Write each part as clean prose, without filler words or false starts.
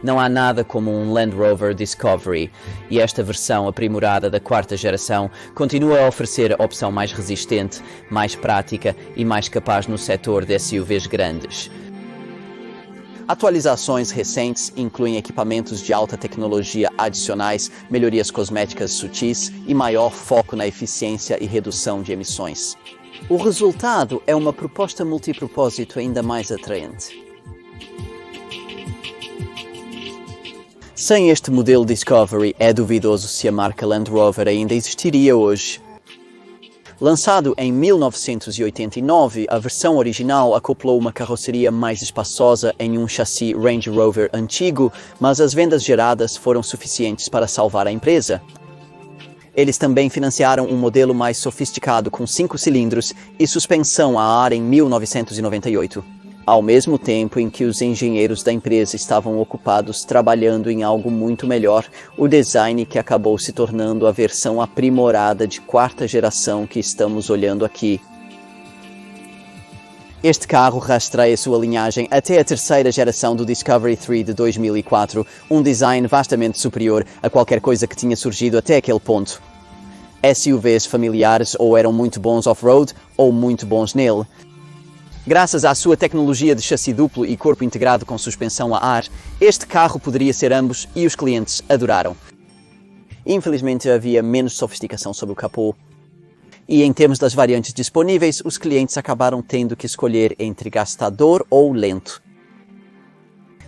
Não há nada como um Land Rover Discovery, e esta versão aprimorada da quarta geração continua a oferecer a opção mais resistente, mais prática e mais capaz no setor de SUVs grandes. Atualizações recentes incluem equipamentos de alta tecnologia adicionais, melhorias cosméticas sutis e maior foco na eficiência e redução de emissões. O resultado é uma proposta multipropósito ainda mais atraente. Sem este modelo Discovery, é duvidoso se a marca Land Rover ainda existiria hoje. Lançado em 1989, a versão original acoplou uma carroceria mais espaçosa em um chassi Range Rover antigo, mas as vendas geradas foram suficientes para salvar a empresa. Eles também financiaram um modelo mais sofisticado com 5 cilindros e suspensão a ar em 1998. Ao mesmo tempo em que os engenheiros da empresa estavam ocupados trabalhando em algo muito melhor, o design que acabou se tornando a versão aprimorada de quarta geração que estamos olhando aqui. Este carro rastreia sua linhagem até a terceira geração do Discovery 3 de 2004, um design vastamente superior a qualquer coisa que tinha surgido até aquele ponto. SUVs familiares ou eram muito bons off-road ou muito bons nele. Graças à sua tecnologia de chassi duplo e corpo integrado com suspensão a ar, este carro poderia ser ambos e os clientes adoraram. Infelizmente havia menos sofisticação sob o capô. E em termos das variantes disponíveis, os clientes acabaram tendo que escolher entre gastador ou lento.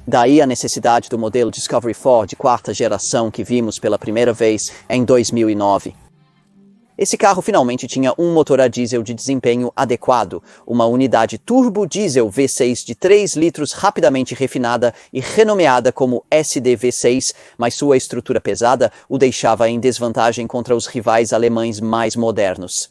Daí a necessidade do modelo Discovery 4 de quarta geração que vimos pela primeira vez em 2009. Esse carro finalmente tinha um motor a diesel de desempenho adequado, uma unidade turbo diesel V6 de 3 litros rapidamente refinada e renomeada como SD-V6, mas sua estrutura pesada o deixava em desvantagem contra os rivais alemães mais modernos.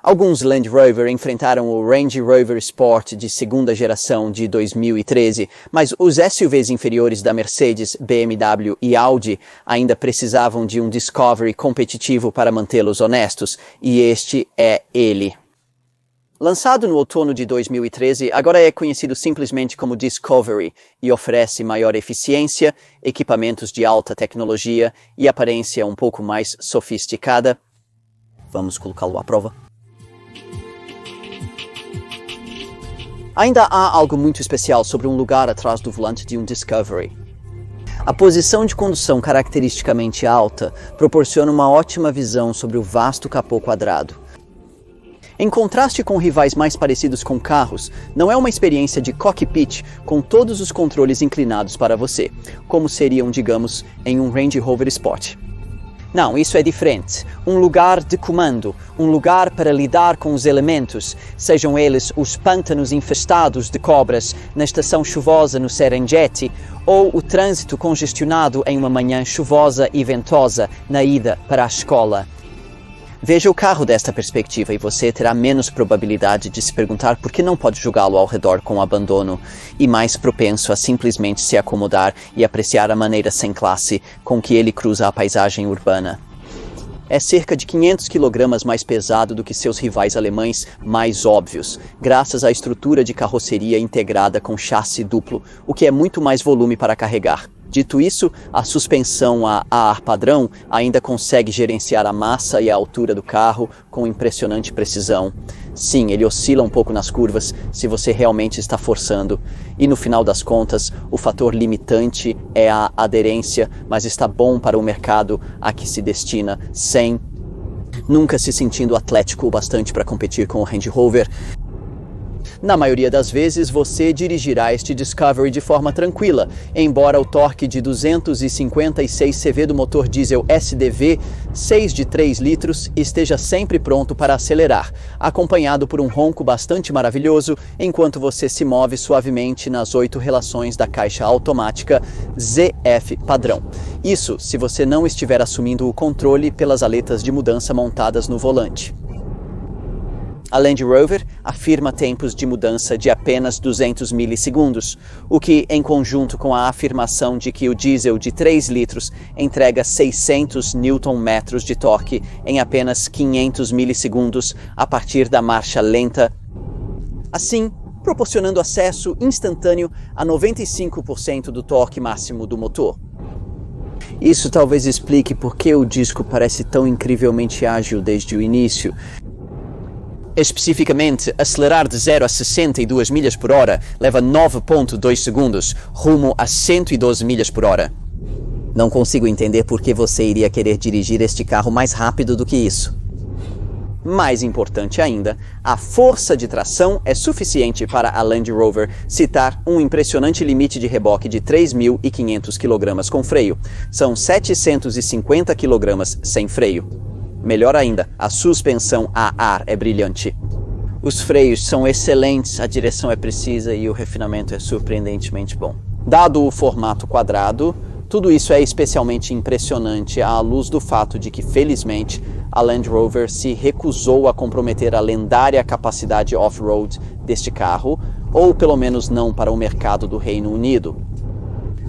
Alguns Land Rover enfrentaram o Range Rover Sport de segunda geração de 2013, mas os SUVs inferiores da Mercedes, BMW e Audi ainda precisavam de um Discovery competitivo para mantê-los honestos, e este é ele. Lançado no outono de 2013, agora é conhecido simplesmente como Discovery e oferece maior eficiência, equipamentos de alta tecnologia e aparência um pouco mais sofisticada. Vamos colocá-lo à prova. Ainda há algo muito especial sobre um lugar atrás do volante de um Discovery. A posição de condução caracteristicamente alta proporciona uma ótima visão sobre o vasto capô quadrado. Em contraste com rivais mais parecidos com carros, não é uma experiência de cockpit com todos os controles inclinados para você, como seriam, digamos, em um Range Rover Sport. Não, isso é diferente. Um lugar de comando, um lugar para lidar com os elementos, sejam eles os pântanos infestados de cobras na estação chuvosa no Serengeti, ou o trânsito congestionado em uma manhã chuvosa e ventosa na ida para a escola. Veja o carro desta perspectiva e você terá menos probabilidade de se perguntar por que não pode jogá-lo ao redor com abandono e mais propenso a simplesmente se acomodar e apreciar a maneira sem classe com que ele cruza a paisagem urbana. É cerca de 500 kg mais pesado do que seus rivais alemães mais óbvios, graças à estrutura de carroceria integrada com chassi duplo, o que é muito mais volume para carregar. Dito isso, a suspensão a ar padrão ainda consegue gerenciar a massa e a altura do carro com impressionante precisão. Sim, ele oscila um pouco nas curvas se você realmente está forçando. E no final das contas, o fator limitante é a aderência, mas está bom para o mercado a que se destina sem nunca se sentindo atlético o bastante para competir com o Range Rover. Na maioria das vezes, você dirigirá este Discovery de forma tranquila, embora o torque de 256 CV do motor diesel SDV 6 de 3 litros esteja sempre pronto para acelerar, acompanhado por um ronco bastante maravilhoso enquanto você se move suavemente nas 8 relações da caixa automática ZF padrão. Isso se você não estiver assumindo o controle pelas aletas de mudança montadas no volante. A Land Rover afirma tempos de mudança de apenas 200 milissegundos, o que, em conjunto com a afirmação de que o diesel de 3 litros entrega 600 Nm de torque em apenas 500 milissegundos a partir da marcha lenta. Assim, proporcionando acesso instantâneo a 95% do torque máximo do motor. Isso talvez explique por que o disco parece tão incrivelmente ágil desde o início. Especificamente, acelerar de 0 a 62 milhas por hora leva 9,2 segundos, rumo a 112 milhas por hora. Não consigo entender por que você iria querer dirigir este carro mais rápido do que isso. Mais importante ainda, a força de tração é suficiente para a Land Rover citar um impressionante limite de reboque de 3.500 kg com freio. São 750 kg sem freio. Melhor ainda, a suspensão a ar é brilhante. Os freios são excelentes, a direção é precisa e o refinamento é surpreendentemente bom. Dado o formato quadrado, tudo isso é especialmente impressionante à luz do fato de que, felizmente, a Land Rover se recusou a comprometer a lendária capacidade off-road deste carro, ou pelo menos não para o mercado do Reino Unido.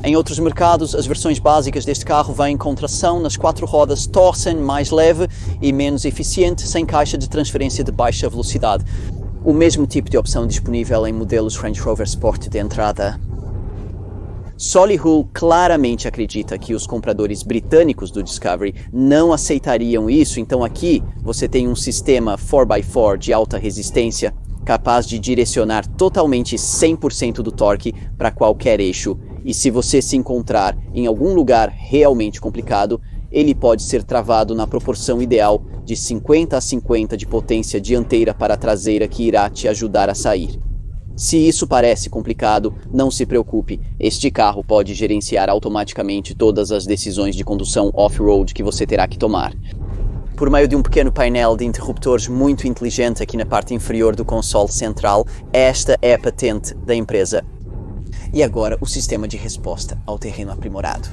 Em outros mercados, as versões básicas deste carro vêm com tração nas 4 rodas Torsen mais leve e menos eficiente, sem caixa de transferência de baixa velocidade. O mesmo tipo de opção disponível em modelos Range Rover Sport de entrada. Solihull claramente acredita que os compradores britânicos do Discovery não aceitariam isso, então aqui você tem um sistema 4x4 de alta resistência capaz de direcionar totalmente 100% do torque para qualquer eixo, e se você se encontrar em algum lugar realmente complicado, ele pode ser travado na proporção ideal de 50 a 50 de potência dianteira para a traseira, que irá te ajudar a sair. Se isso parece complicado, não se preocupe, este carro pode gerenciar automaticamente todas as decisões de condução off-road que você terá que tomar. Por meio de um pequeno painel de interruptores muito inteligente aqui na parte inferior do console central, esta é a patente da empresa. E agora o sistema de resposta ao terreno aprimorado.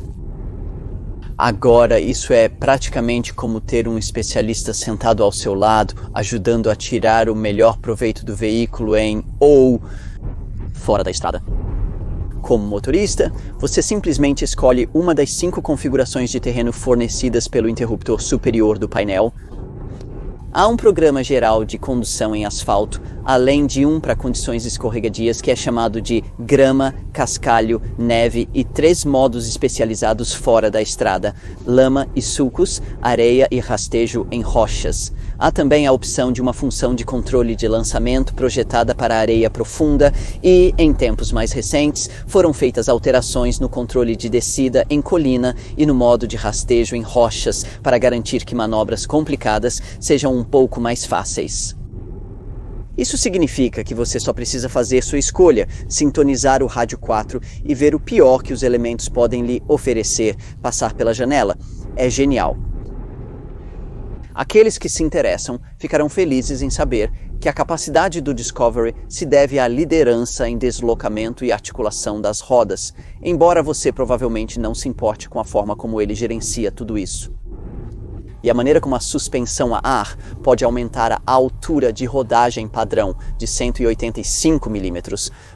Agora isso é praticamente como ter um especialista sentado ao seu lado, ajudando a tirar o melhor proveito do veículo em ou fora da estrada. Como motorista, você simplesmente escolhe uma das 5 configurações de terreno fornecidas pelo interruptor superior do painel. Há um programa geral de condução em asfalto, além de um para condições escorregadias que é chamado de grama, cascalho, neve e 3 modos especializados fora da estrada: lama e sulcos, areia e rastejo em rochas. Há também a opção de uma função de controle de lançamento projetada para areia profunda e, em tempos mais recentes, foram feitas alterações no controle de descida em colina e no modo de rastejo em rochas para garantir que manobras complicadas sejam um pouco mais fáceis. Isso significa que você só precisa fazer sua escolha, sintonizar o rádio 4 e ver o pior que os elementos podem lhe oferecer, passar pela janela. É genial. Aqueles que se interessam ficarão felizes em saber que a capacidade do Discovery se deve à liderança em deslocamento e articulação das rodas, embora você provavelmente não se importe com a forma como ele gerencia tudo isso. E a maneira como a suspensão a ar pode aumentar a altura de rodagem padrão de 185 mm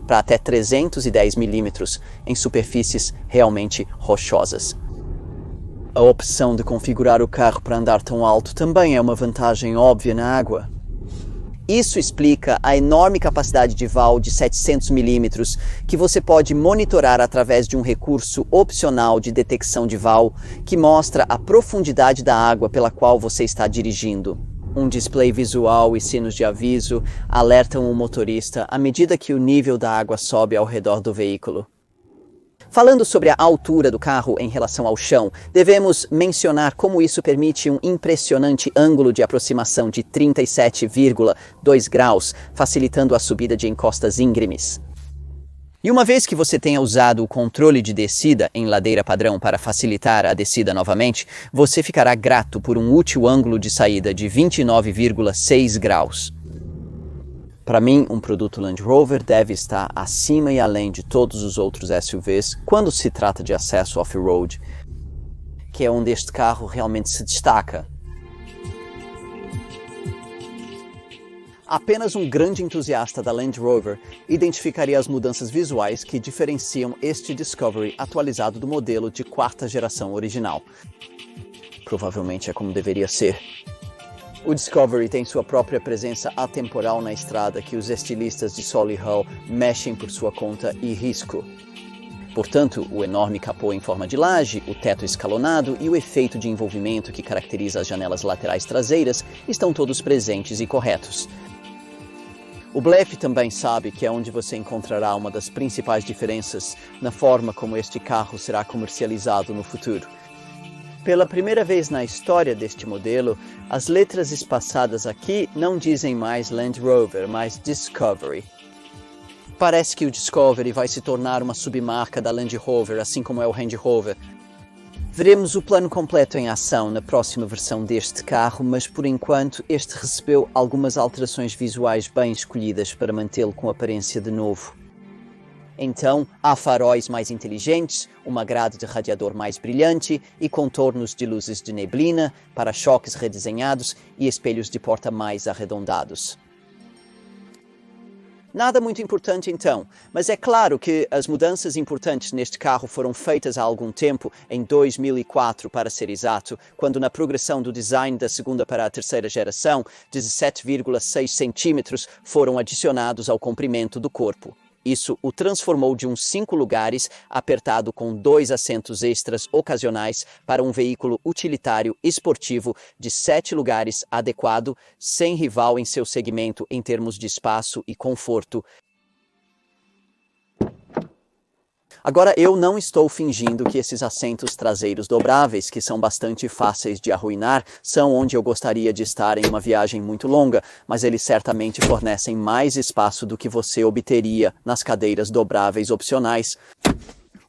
para até 310 mm em superfícies realmente rochosas. A opção de configurar o carro para andar tão alto também é uma vantagem óbvia na água. Isso explica a enorme capacidade de vão de 700 mm que você pode monitorar através de um recurso opcional de detecção de vão que mostra a profundidade da água pela qual você está dirigindo. Um display visual e sinos de aviso alertam o motorista à medida que o nível da água sobe ao redor do veículo. Falando sobre a altura do carro em relação ao chão, devemos mencionar como isso permite um impressionante ângulo de aproximação de 37,2 graus, facilitando a subida de encostas íngremes. E uma vez que você tenha usado o controle de descida em ladeira padrão para facilitar a descida novamente, você ficará grato por um útil ângulo de saída de 29,6 graus. Para mim, um produto Land Rover deve estar acima e além de todos os outros SUVs quando se trata de acesso off-road, que é onde este carro realmente se destaca. Apenas um grande entusiasta da Land Rover identificaria as mudanças visuais que diferenciam este Discovery atualizado do modelo de 4ª geração original. Provavelmente é como deveria ser. O Discovery tem sua própria presença atemporal na estrada que os estilistas de Solihull mexem por sua conta e risco. Portanto, o enorme capô em forma de laje, o teto escalonado e o efeito de envolvimento que caracteriza as janelas laterais traseiras estão todos presentes e corretos. O blefe também sabe que é onde você encontrará uma das principais diferenças na forma como este carro será comercializado no futuro. Pela primeira vez na história deste modelo, as letras espaçadas aqui não dizem mais Land Rover, mas Discovery. Parece que o Discovery vai se tornar uma submarca da Land Rover, assim como é o Range Rover. Veremos o plano completo em ação na próxima versão deste carro, mas por enquanto este recebeu algumas alterações visuais bem escolhidas para mantê-lo com aparência de novo. Então, há faróis mais inteligentes, uma grade de radiador mais brilhante e contornos de luzes de neblina, para-choques redesenhados e espelhos de porta mais arredondados. Nada muito importante então, mas é claro que as mudanças importantes neste carro foram feitas há algum tempo, em 2004 para ser exato, quando na progressão do design da segunda para a terceira geração, 17,6 centímetros foram adicionados ao comprimento do corpo. Isso o transformou de uns 5 lugares, apertado com 2 assentos extras ocasionais, para um veículo utilitário esportivo de 7 lugares adequado, sem rival em seu segmento em termos de espaço e conforto. Agora, eu não estou fingindo que esses assentos traseiros dobráveis, que são bastante fáceis de arruinar, são onde eu gostaria de estar em uma viagem muito longa, mas eles certamente fornecem mais espaço do que você obteria nas cadeiras dobráveis opcionais.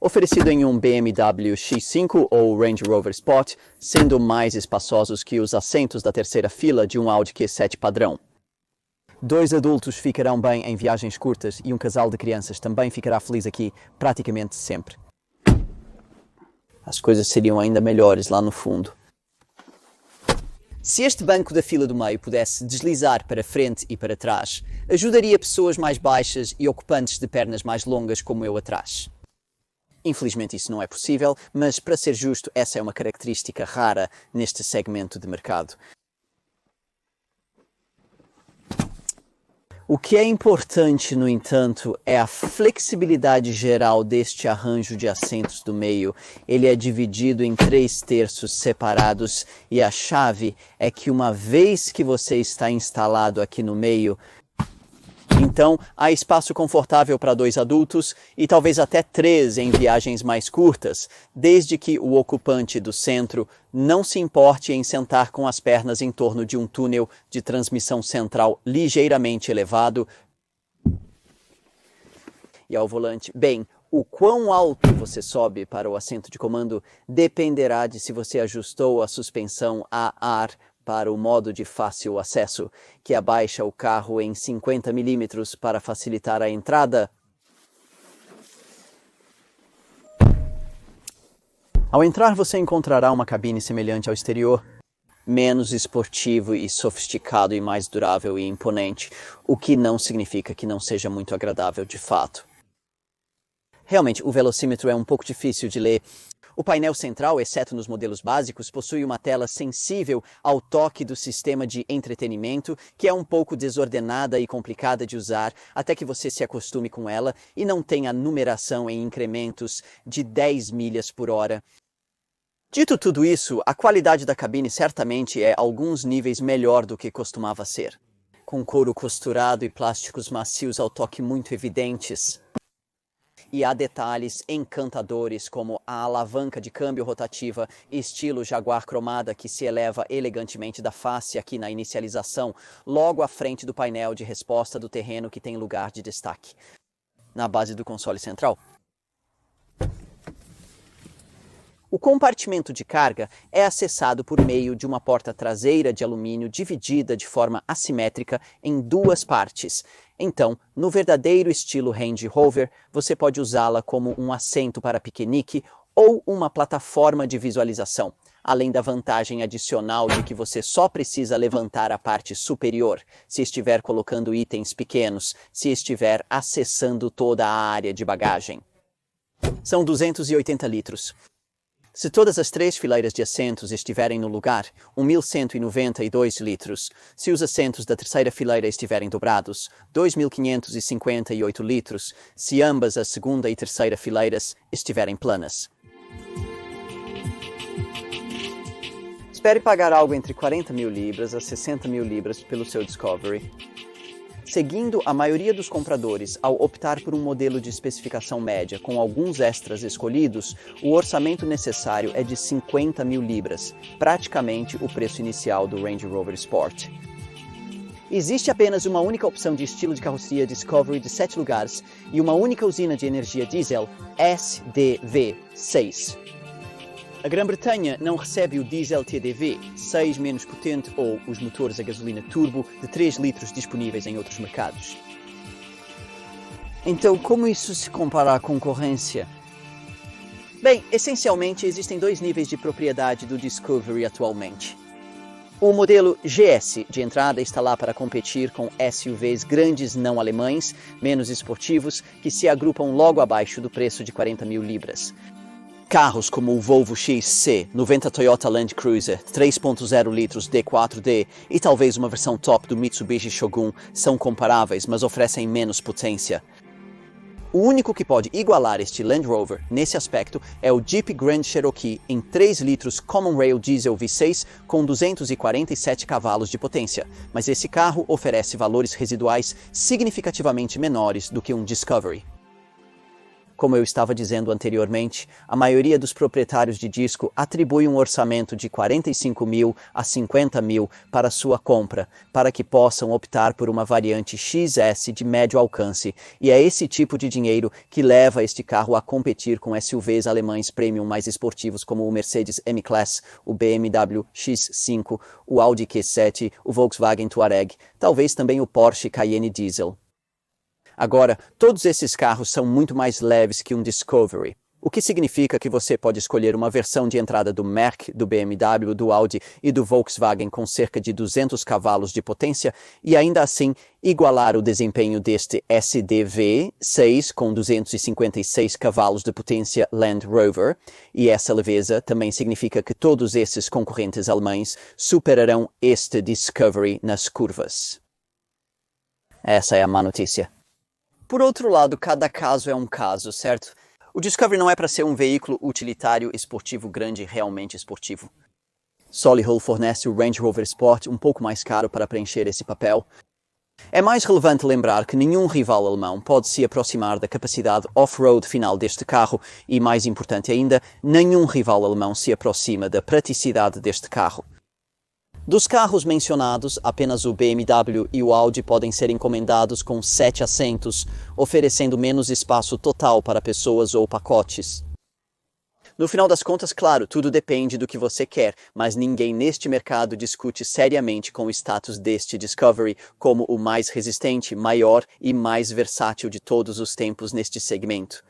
Oferecido em um BMW X5 ou Range Rover Sport, sendo mais espaçosos que os assentos da terceira fila de um Audi Q7 padrão. 2 adultos ficarão bem em viagens curtas e um casal de crianças também ficará feliz aqui praticamente sempre. As coisas seriam ainda melhores lá no fundo. Se este banco da fila do meio pudesse deslizar para frente e para trás, ajudaria pessoas mais baixas e ocupantes de pernas mais longas como eu atrás. Infelizmente isso não é possível, mas para ser justo, essa é uma característica rara neste segmento de mercado. O que é importante, no entanto, é a flexibilidade geral deste arranjo de assentos do meio. Ele é dividido em 3/3 separados e a chave é que uma vez que você está instalado aqui no meio, então há espaço confortável para 2 adultos e talvez até 3 em viagens mais curtas, desde que o ocupante do centro não se importe em sentar com as pernas em torno de um túnel de transmissão central ligeiramente elevado e ao volante. Bem, o quão alto você sobe para o assento de comando dependerá de se você ajustou a suspensão a ar para o modo de fácil acesso, que abaixa o carro em 50 mm para facilitar a entrada. Ao entrar, você encontrará uma cabine semelhante ao exterior, menos esportivo e sofisticado e mais durável e imponente, o que não significa que não seja muito agradável de fato. Realmente, o velocímetro é um pouco difícil de ler. O painel central, exceto nos modelos básicos, possui uma tela sensível ao toque do sistema de entretenimento, que é um pouco desordenada e complicada de usar até que você se acostume com ela e não tenha numeração em incrementos de 10 milhas por hora. Dito tudo isso, a qualidade da cabine certamente é alguns níveis melhor do que costumava ser, com couro costurado e plásticos macios ao toque muito evidentes. E há detalhes encantadores como a alavanca de câmbio rotativa estilo Jaguar cromada que se eleva elegantemente da face aqui na inicialização, logo à frente do painel de resposta do terreno que tem lugar de destaque, na base do console central. O compartimento de carga é acessado por meio de uma porta traseira de alumínio dividida de forma assimétrica em 2 partes. Então, no verdadeiro estilo Range Rover, você pode usá-la como um assento para piquenique ou uma plataforma de visualização, além da vantagem adicional de que você só precisa levantar a parte superior, se estiver colocando itens pequenos, se estiver acessando toda a área de bagagem. São 280 litros. Se todas as 3 fileiras de assentos estiverem no lugar, 1.192 litros. Se os assentos da terceira fileira estiverem dobrados, 2.558 litros. Se ambas a segunda e terceira fileiras estiverem planas. Espere pagar algo entre 40 mil libras a 60 mil libras pelo seu Discovery. Seguindo a maioria dos compradores ao optar por um modelo de especificação média com alguns extras escolhidos, o orçamento necessário é de 50 mil libras, praticamente o preço inicial do Range Rover Sport. Existe apenas uma única opção de estilo de carroceria Discovery de 7 lugares e uma única usina de energia diesel SDV6. A Grã-Bretanha não recebe o diesel TDV 6 menos potente ou os motores a gasolina turbo de 3 litros disponíveis em outros mercados. Então, como isso se compara à concorrência? Bem, essencialmente existem 2 níveis de propriedade do Discovery atualmente. O modelo GS de entrada está lá para competir com SUVs grandes não alemães, menos esportivos, que se agrupam logo abaixo do preço de 40 mil libras. Carros como o Volvo XC, 90 Toyota Land Cruiser, 3.0 litros D4D e talvez uma versão top do Mitsubishi Shogun são comparáveis, mas oferecem menos potência. O único que pode igualar este Land Rover nesse aspecto é o Jeep Grand Cherokee em 3 litros Common Rail Diesel V6 com 247 cavalos de potência, mas esse carro oferece valores residuais significativamente menores do que um Discovery. Como eu estava dizendo anteriormente, a maioria dos proprietários de disco atribui um orçamento de 45 mil a 50 mil para sua compra, para que possam optar por uma variante XS de médio alcance, e é esse tipo de dinheiro que leva este carro a competir com SUVs alemães premium mais esportivos como o Mercedes M-Class, o BMW X5, o Audi Q7, o Volkswagen Touareg, talvez também o Porsche Cayenne Diesel. Agora, todos esses carros são muito mais leves que um Discovery, o que significa que você pode escolher uma versão de entrada do Merc, do BMW, do Audi e do Volkswagen com cerca de 200 cavalos de potência e ainda assim igualar o desempenho deste SDV6 com 256 cavalos de potência Land Rover, e essa leveza também significa que todos esses concorrentes alemães superarão este Discovery nas curvas. Essa é a má notícia. Por outro lado, cada caso é um caso, certo? O Discovery não é para ser um veículo utilitário esportivo grande realmente esportivo. Solihull fornece o Range Rover Sport um pouco mais caro para preencher esse papel. É mais relevante lembrar que nenhum rival alemão pode se aproximar da capacidade off-road final deste carro e, mais importante ainda, nenhum rival alemão se aproxima da praticidade deste carro. Dos carros mencionados, apenas o BMW e o Audi podem ser encomendados com 7 assentos, oferecendo menos espaço total para pessoas ou pacotes. No final das contas, claro, tudo depende do que você quer, mas ninguém neste mercado discute seriamente com o status deste Discovery como o mais resistente, maior e mais versátil de todos os tempos neste segmento.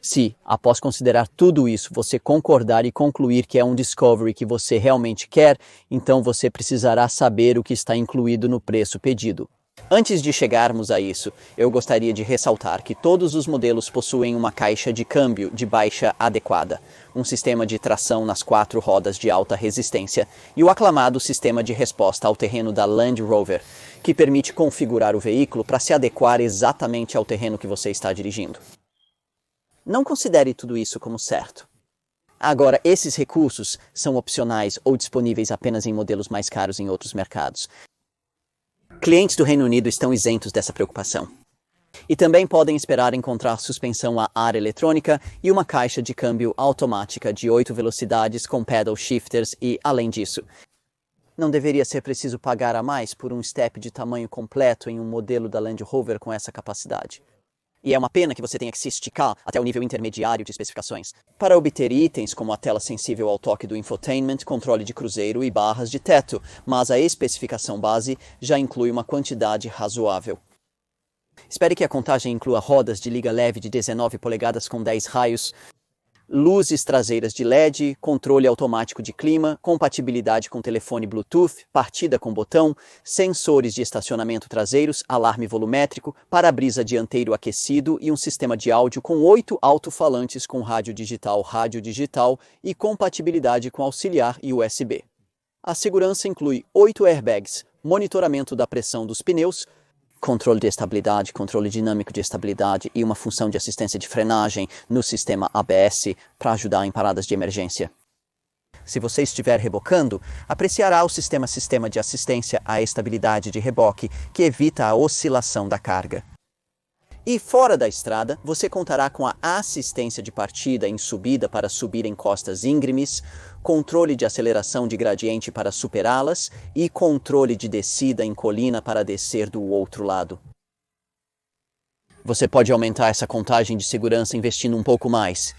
Se, após considerar tudo isso, você concordar e concluir que é um Discovery que você realmente quer, então você precisará saber o que está incluído no preço pedido. Antes de chegarmos a isso, eu gostaria de ressaltar que todos os modelos possuem uma caixa de câmbio de baixa adequada, um sistema de tração nas 4 rodas de alta resistência e o aclamado sistema de resposta ao terreno da Land Rover, que permite configurar o veículo para se adequar exatamente ao terreno que você está dirigindo. Não considere tudo isso como certo. Agora, esses recursos são opcionais ou disponíveis apenas em modelos mais caros em outros mercados. Clientes do Reino Unido estão isentos dessa preocupação. E também podem esperar encontrar suspensão a ar eletrônica e uma caixa de câmbio automática de 8 velocidades com pedal shifters e, além disso, não deveria ser preciso pagar a mais por um step de tamanho completo em um modelo da Land Rover com essa capacidade. E é uma pena que você tenha que se esticar até o nível intermediário de especificações para obter itens como a tela sensível ao toque do infotainment, controle de cruzeiro e barras de teto, mas a especificação base já inclui uma quantidade razoável. Espere que a contagem inclua rodas de liga leve de 19 polegadas com 10 raios, luzes traseiras de LED, controle automático de clima, compatibilidade com telefone Bluetooth, partida com botão, sensores de estacionamento traseiros, alarme volumétrico, para-brisa dianteiro aquecido e um sistema de áudio com 8 alto-falantes com rádio digital e compatibilidade com auxiliar e USB. A segurança inclui 8 airbags, monitoramento da pressão dos pneus, controle de estabilidade, controle dinâmico de estabilidade e uma função de assistência de frenagem no sistema ABS para ajudar em paradas de emergência. Se você estiver rebocando, apreciará o sistema de assistência à estabilidade de reboque, que evita a oscilação da carga. E fora da estrada, você contará com a assistência de partida em subida para subir em costas íngremes, controle de aceleração de gradiente para superá-las e controle de descida em colina para descer do outro lado. Você pode aumentar essa contagem de segurança investindo um pouco mais.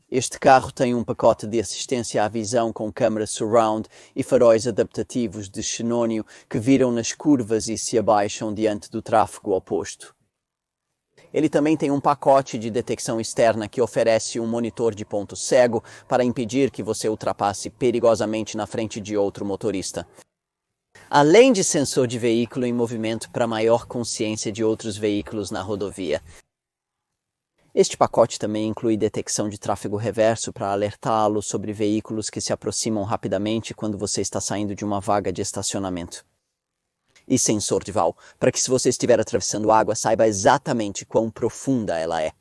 Este carro tem um pacote de assistência à visão com câmera surround e faróis adaptativos de xenônio que viram nas curvas e se abaixam diante do tráfego oposto. Ele também tem um pacote de detecção externa que oferece um monitor de ponto cego para impedir que você ultrapasse perigosamente na frente de outro motorista. Além de sensor de veículo em movimento para maior consciência de outros veículos na rodovia. Este pacote também inclui detecção de tráfego reverso para alertá-lo sobre veículos que se aproximam rapidamente quando você está saindo de uma vaga de estacionamento. E sensor de val, para que se você estiver atravessando água, saiba exatamente quão profunda ela é.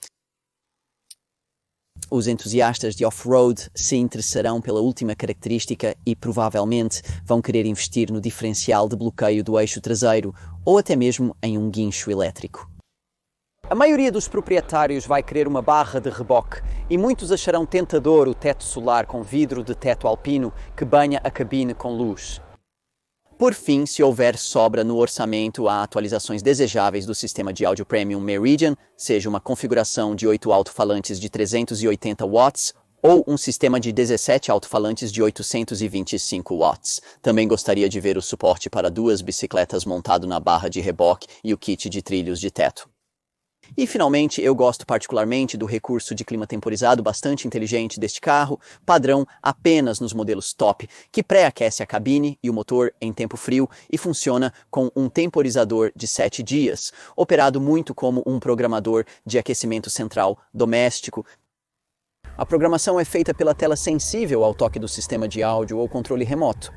Os entusiastas de off-road se interessarão pela última característica e provavelmente vão querer investir no diferencial de bloqueio do eixo traseiro ou até mesmo em um guincho elétrico. A maioria dos proprietários vai querer uma barra de reboque e muitos acharão tentador o teto solar com vidro de teto alpino que banha a cabine com luz. Por fim, se houver sobra no orçamento, há atualizações desejáveis do sistema de áudio Premium Meridian, seja uma configuração de 8 alto-falantes de 380 watts ou um sistema de 17 alto-falantes de 825 watts. Também gostaria de ver o suporte para 2 bicicletas montado na barra de reboque e o kit de trilhos de teto. E finalmente, eu gosto particularmente do recurso de clima temporizado bastante inteligente deste carro, padrão apenas nos modelos top, que pré-aquece a cabine e o motor em tempo frio e funciona com um temporizador de 7 dias, operado muito como um programador de aquecimento central doméstico. A programação é feita pela tela sensível ao toque do sistema de áudio ou controle remoto.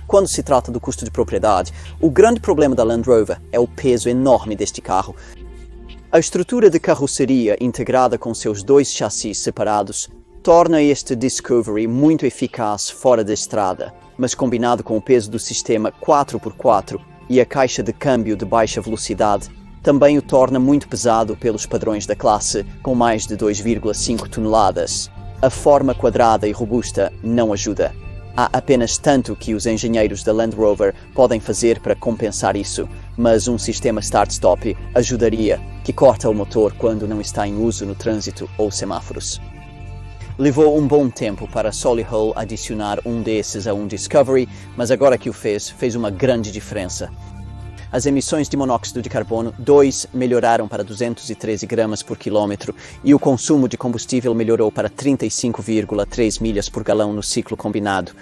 Quando se trata do custo de propriedade, o grande problema da Land Rover é o peso enorme deste carro. A estrutura de carroceria integrada com seus 2 chassis separados torna este Discovery muito eficaz fora da estrada, mas combinado com o peso do sistema 4x4 e a caixa de câmbio de baixa velocidade, também o torna muito pesado pelos padrões da classe, com mais de 2,5 toneladas. A forma quadrada e robusta não ajuda. Há apenas tanto que os engenheiros da Land Rover podem fazer para compensar isso, mas um sistema start-stop ajudaria, que corta o motor quando não está em uso no trânsito ou semáforos. Levou um bom tempo para Solihull adicionar um desses a um Discovery, mas agora que o fez uma grande diferença. As emissões de monóxido de carbono 2 melhoraram para 213 gramas por quilômetro e o consumo de combustível melhorou para 35,3 milhas por galão no ciclo combinado.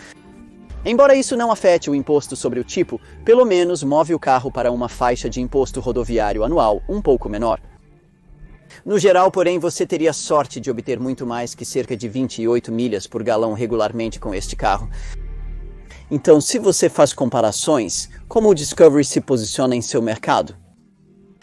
Embora isso não afete o imposto sobre o tipo, pelo menos move o carro para uma faixa de imposto rodoviário anual um pouco menor. No geral, porém, você teria sorte de obter muito mais que cerca de 28 milhas por galão regularmente com este carro. Então, se você faz comparações, como o Discovery se posiciona em seu mercado?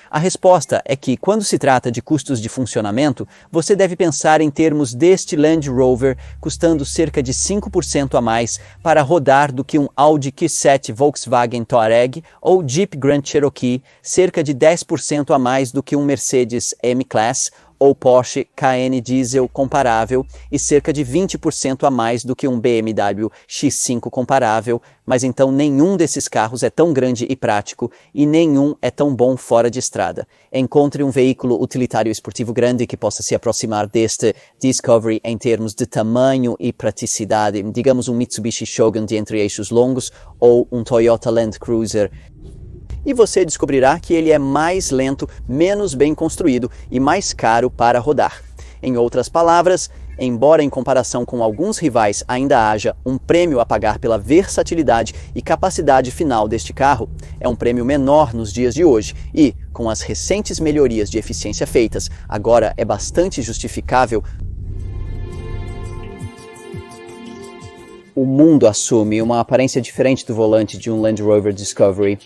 A resposta é que, quando se trata de custos de funcionamento, você deve pensar em termos deste Land Rover custando cerca de 5% a mais para rodar do que um Audi Q7 Volkswagen Touareg ou Jeep Grand Cherokee, cerca de 10% a mais do que um Mercedes M-Class ou Porsche Cayenne Diesel comparável e cerca de 20% a mais do que um BMW X5 comparável, mas então nenhum desses carros é tão grande e prático e nenhum é tão bom fora de estrada. Encontre um veículo utilitário esportivo grande que possa se aproximar deste Discovery em termos de tamanho e praticidade, digamos um Mitsubishi Shogun de entre-eixos longos ou um Toyota Land Cruiser. e você descobrirá que ele é mais lento, menos bem construído e mais caro para rodar. Em outras palavras, embora em comparação com alguns rivais ainda haja um prêmio a pagar pela versatilidade e capacidade final deste carro, é um prêmio menor nos dias de hoje e, com as recentes melhorias de eficiência feitas, agora é bastante justificável. O mundo assume uma aparência diferente do volante de um Land Rover Discovery.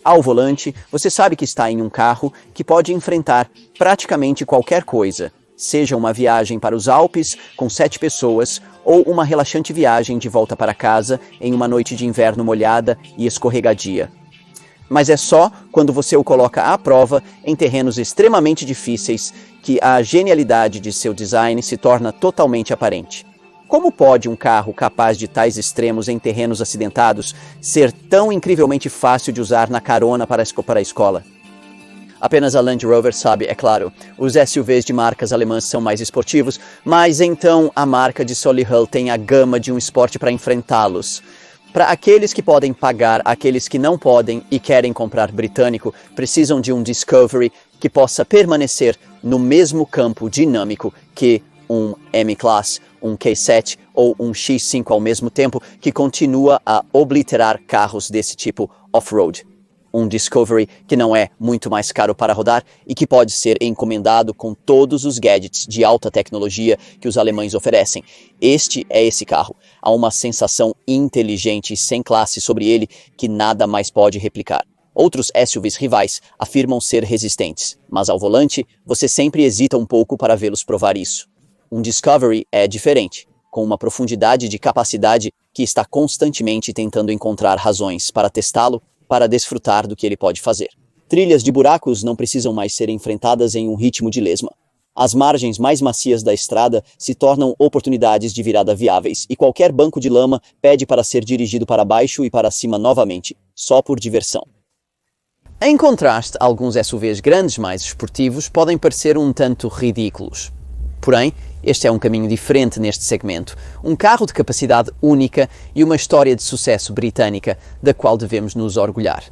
Ao volante, você sabe que está em um carro que pode enfrentar praticamente qualquer coisa, seja uma viagem para os Alpes com 7 pessoas ou uma relaxante viagem de volta para casa em uma noite de inverno molhada e escorregadia. Mas é só quando você o coloca à prova em terrenos extremamente difíceis que a genialidade de seu design se torna totalmente aparente. Como pode um carro capaz de tais extremos em terrenos acidentados ser tão incrivelmente fácil de usar na carona para a escola? Apenas a Land Rover sabe, é claro. Os SUVs de marcas alemãs são mais esportivos, mas então a marca de Solihull tem a gama de um esporte para enfrentá-los. Para aqueles que podem pagar, aqueles que não podem e querem comprar britânico, precisam de um Discovery que possa permanecer no mesmo campo dinâmico que um M-Class, um Q7 ou um X5 ao mesmo tempo, que continua a obliterar carros desse tipo off-road. Um Discovery que não é muito mais caro para rodar e que pode ser encomendado com todos os gadgets de alta tecnologia que os alemães oferecem. Este é esse carro. Há uma sensação inteligente e sem classe sobre ele que nada mais pode replicar. Outros SUVs rivais afirmam ser resistentes, mas ao volante você sempre hesita um pouco para vê-los provar isso. Um Discovery é diferente, com uma profundidade de capacidade que está constantemente tentando encontrar razões para testá-lo, para desfrutar do que ele pode fazer. Trilhas de buracos não precisam mais ser enfrentadas em um ritmo de lesma. As margens mais macias da estrada se tornam oportunidades de virada viáveis e qualquer banco de lama pede para ser dirigido para baixo e para cima novamente, só por diversão. Em contraste, alguns SUVs grandes mais esportivos podem parecer um tanto ridículos. Porém, este é um caminho diferente neste segmento, um carro de capacidade única e uma história de sucesso britânica da qual devemos nos orgulhar.